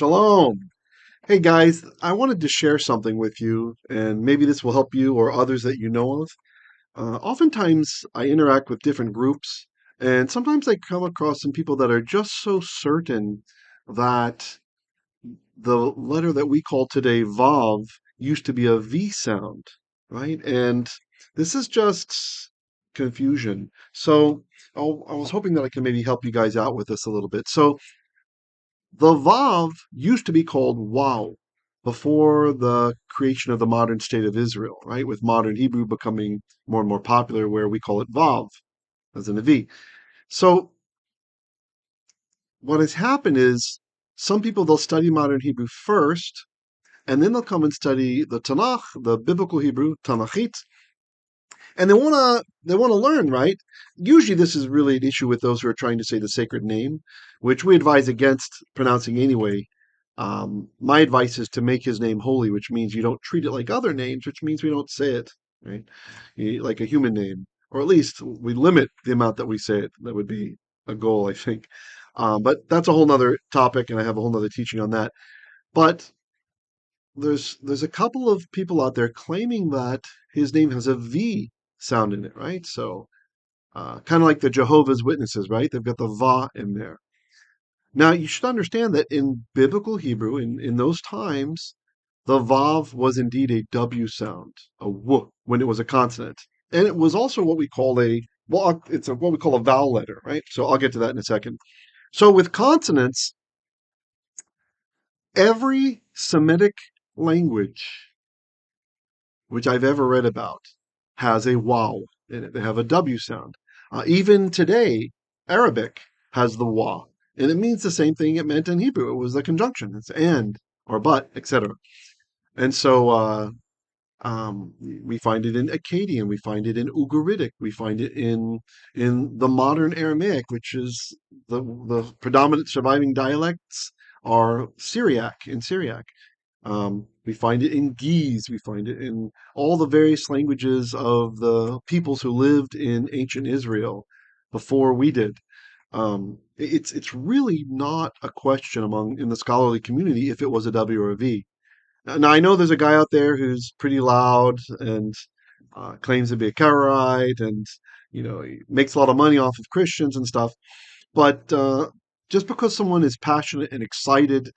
Shalom. Hey guys, I wanted to share something with you, and maybe this will help you or others that you know of. Oftentimes, I interact with different groups, and sometimes I come across some people that are just so certain that the letter that we call today Vav used to be a V sound, right? And this is just confusion. So I was hoping that I can maybe help you guys out with this a little bit. So the Vav used to be called Wow before the creation of the modern state of Israel, right? With modern Hebrew becoming more and more popular, where we call it Vav, as in a V. So what has happened is some people they'll study modern Hebrew first, and then they'll come and study the Tanakh, the biblical Hebrew, Tanachit, and they wanna learn, right? Usually, this is really an issue with those who are trying to say the sacred name, which we advise against pronouncing anyway. My advice is to make his name holy, which means you don't treat it like other names, which means we don't say it, right? Like a human name, or at least we limit the amount that we say it. That would be a goal, I think. But that's a whole nother topic, and I have a whole nother teaching on that. But there's a couple of people out there claiming that his name has a V sound in it, right? So kind of like the Jehovah's Witnesses, right? They've got the Va in there. Now you should understand that in biblical Hebrew, in those times, the Vav was indeed a W sound, a W, when it was a consonant, and it was also what we call what we call a vowel letter, right? So I'll get to that in a second. So with consonants, every Semitic language which I've ever read about has a wow in it. They have a W sound. Even today, Arabic has the wa, and it means the same thing it meant in Hebrew. It was a conjunction. It's and or but, etc. And so we find it in Akkadian, we find it in Ugaritic, we find it in the modern Aramaic, which is the predominant surviving dialects are Syriac in Syriac. We find it in Ge'ez. We find it in all the various languages of the peoples who lived in ancient Israel before we did. It's really not a question among in the scholarly community if it was a W or a V. Now I know there's a guy out there who's pretty loud and claims to be a Karaite, and he makes a lot of money off of Christians and stuff. But just because someone is passionate and excited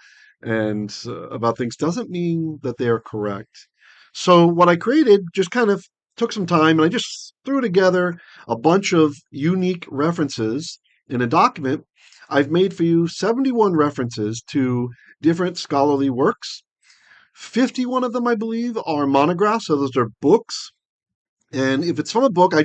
and about things doesn't mean that they are correct. So what I created just kind of took some time, and I just threw together a bunch of unique references in a document. I've made for you 71 references to different scholarly works. 51 of them, I believe, are monographs, so those are books. And if it's from a book, I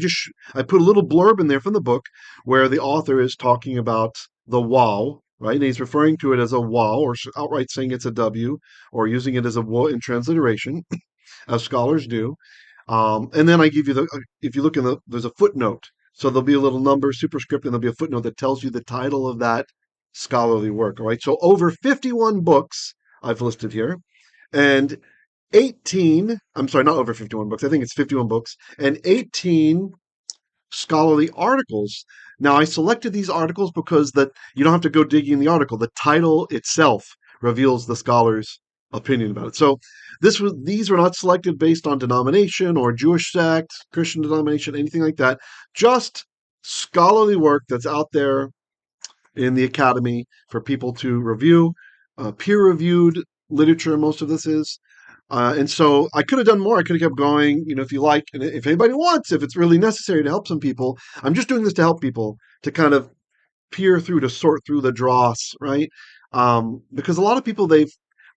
put a little blurb in there from the book where the author is talking about the wow, right? And he's referring to it as a wow, or outright saying it's a W, or using it as a wo in transliteration, as scholars do. And then I give you if you look there's a footnote. So there'll be a little number, superscript, and there'll be a footnote that tells you the title of that scholarly work. All right. So over 51 books I've listed here, and 18, I'm sorry, not over 51 books. I think it's 51 books and 18 scholarly articles. Now, I selected these articles because that you don't have to go digging in the article. The title itself reveals the scholar's opinion about it. So these were not selected based on denomination or Jewish sect, Christian denomination, anything like that. Just scholarly work that's out there in the academy for people to review. Peer-reviewed literature, most of this is. And so I could have done more. I could have kept going, if you like, and if anybody wants, if it's really necessary to help some people. I'm just doing this to help people to kind of peer through, to sort through the dross, right? Because a lot of people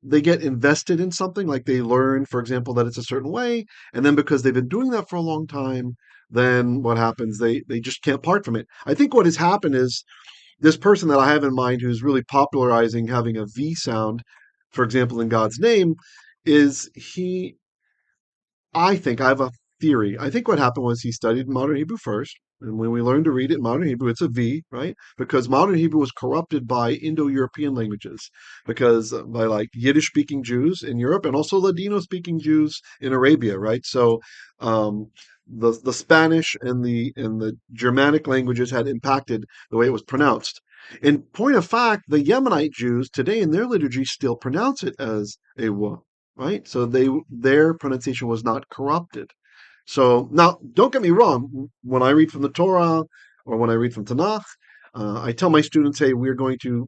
they get invested in something, like they learn, for example, that it's a certain way, and then because they've been doing that for a long time, then what happens? They just can't part from it. I think what has happened is this person that I have in mind who's really popularizing having a V sound, for example, in God's name, is he I think I have a theory. I think what happened was he studied modern Hebrew first. And when we learn to read it in modern Hebrew, it's a V, right? Because modern Hebrew was corrupted by Indo-European languages, because by like Yiddish-speaking Jews in Europe and also Ladino-speaking Jews in Arabia, right? So the Spanish and the Germanic languages had impacted the way it was pronounced. In point of fact, the Yemenite Jews today in their liturgy still pronounce it as a w, right? So their pronunciation was not corrupted. So now, don't get me wrong. When I read from the Torah or when I read from Tanakh, I tell my students, "Hey, we're going to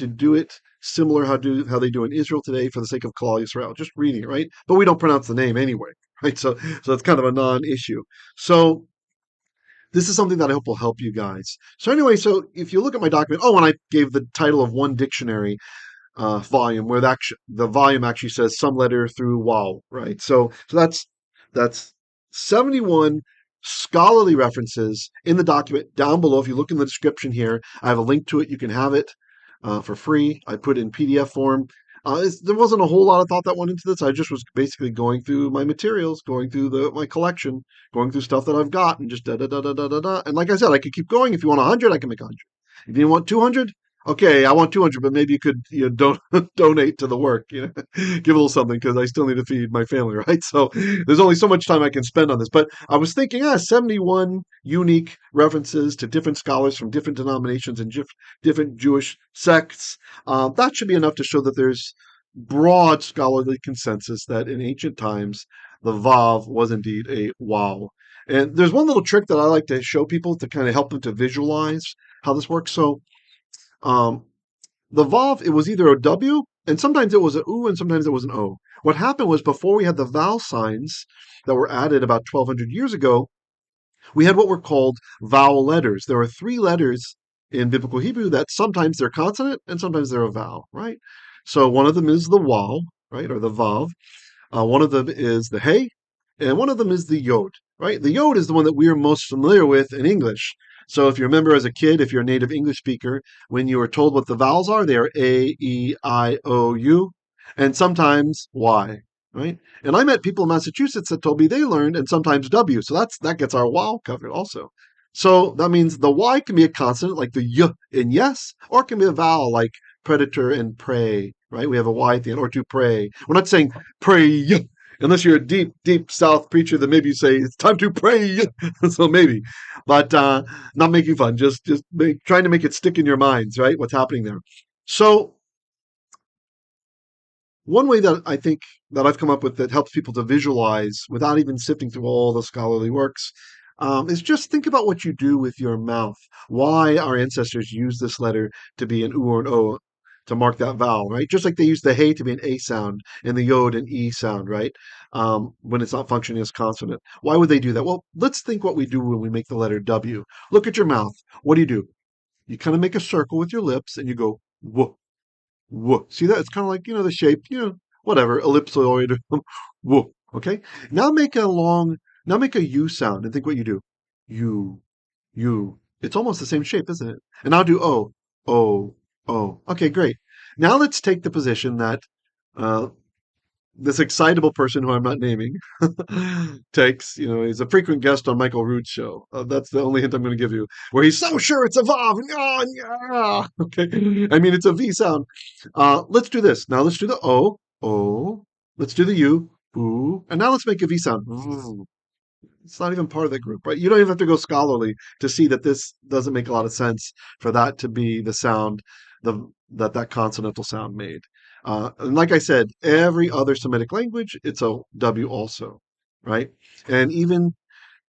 do it similar how they do in Israel today for the sake of Klal Yisrael, just reading it, right? But we don't pronounce the name anyway, right? So it's kind of a non-issue. So this is something that I hope will help you guys. So anyway, so if you look at my document, oh, and I gave the title of one dictionary volume where the volume actually says some letter through wow, right? So that's 71 scholarly references in the document down below. If you look in the description here, I have a link to it. You can have it for free. I put it in PDF form. There wasn't a whole lot of thought that went into this. I just was basically going through my materials, going through my collection, going through stuff that I've got, and just da da da da da da da. And like I said, I could keep going. If you want 100, I can make 100. If you want 200, okay, I want 200, but maybe you could donate to the work, give a little something because I still need to feed my family, right? So there's only so much time I can spend on this. But I was thinking, 71 unique references to different scholars from different denominations and different Jewish sects. That should be enough to show that there's broad scholarly consensus that in ancient times the Vav was indeed a wow. And there's one little trick that I like to show people to kind of help them to visualize how this works. So um, the Vav, it was either a W, and sometimes it was a U, and sometimes it was an O. What happened was before we had the vowel signs that were added about 1200 years ago, we had what were called vowel letters. There are three letters in Biblical Hebrew that sometimes they're consonant and sometimes they're a vowel, right? So one of them is the waw, right, or the vav. One of them is the hey, and one of them is the yod, right? The yod is the one that we're most familiar with in English. So if you remember as a kid, if you're a native English speaker, when you were told what the vowels are, they are A, E, I, O, U, and sometimes Y, right? And I met people in Massachusetts that told me they learned and sometimes W. So that gets our wow covered also. So that means the Y can be a consonant like the Y in yes, or it can be a vowel like predator and prey, right? We have a Y at the end, or to pray. We're not saying pray, unless you're a deep, deep South preacher, then maybe you say it's time to pray. So maybe, but not making fun, just trying to make it stick in your minds, right? What's happening there. So one way that I think that I've come up with that helps people to visualize without even sifting through all the scholarly works is just think about what you do with your mouth. Why our ancestors used this letter to be an U or an O to mark that vowel, right? Just like they used the hey to be an A sound and the yod an E sound, right? When it's not functioning as consonant. Why would they do that? Well, let's think what we do when we make the letter W. Look at your mouth. What do? You kind of make a circle with your lips and you go, whoa. Whoa. See that? It's kind of like, the shape, whatever, ellipsoid. Whoa. Okay. Now now make a U sound and think what you do. U, U. It's almost the same shape, isn't it? And now do O, O, O. Okay, great. Now let's take the position that uh, this excitable person who I'm not naming takes. He's a frequent guest on Michael Rood's show. That's the only hint I'm going to give you, where he's so sure it's a Vav. Oh, yeah. Okay. I mean, it's a V sound. Let's do this. Now let's do the O, O. Let's do the U, ooh. And now let's make a V sound. It's not even part of the group, right? You don't even have to go scholarly to see that this doesn't make a lot of sense for that to be the sound that consonantal sound made. And like I said, every other Semitic language, it's a W also, right? And even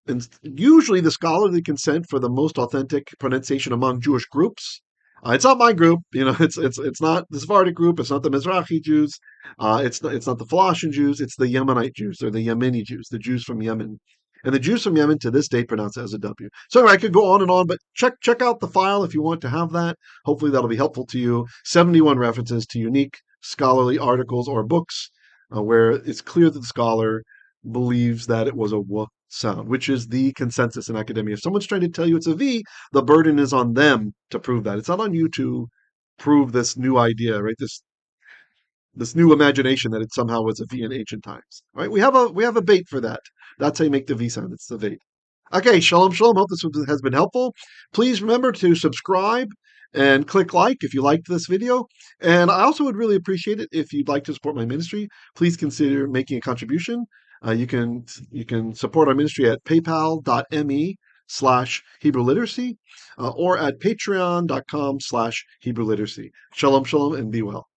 and usually the scholarly consent for the most authentic pronunciation among Jewish groups. It's not my group, It's not the Sephardic group. It's not the Mizrahi Jews. It's not the Falashan Jews. It's the Yemenite Jews. They're the Yemeni Jews, the Jews from Yemen. And the Jews from Yemen to this date pronounce it as a W. So anyway, I could go on and on, but check out the file if you want to have that. Hopefully that'll be helpful to you. 71 references to unique scholarly articles or books where it's clear that the scholar believes that it was a W sound, which is the consensus in academia. If someone's trying to tell you it's a V, the burden is on them to prove that. It's not on you to prove this new idea, right? This new imagination that it somehow was a V in ancient times. Right? We have a bait for that. That's how you make the V sound. It's the bait. Okay, shalom, shalom. Hope this has been helpful. Please remember to subscribe and click like if you liked this video. And I also would really appreciate it if you'd like to support my ministry. Please consider making a contribution. You can support our ministry at paypal.me patreon.com/Hebrew Literacy or at patreon.com/Hebrew Literacy. Shalom, shalom, and be well.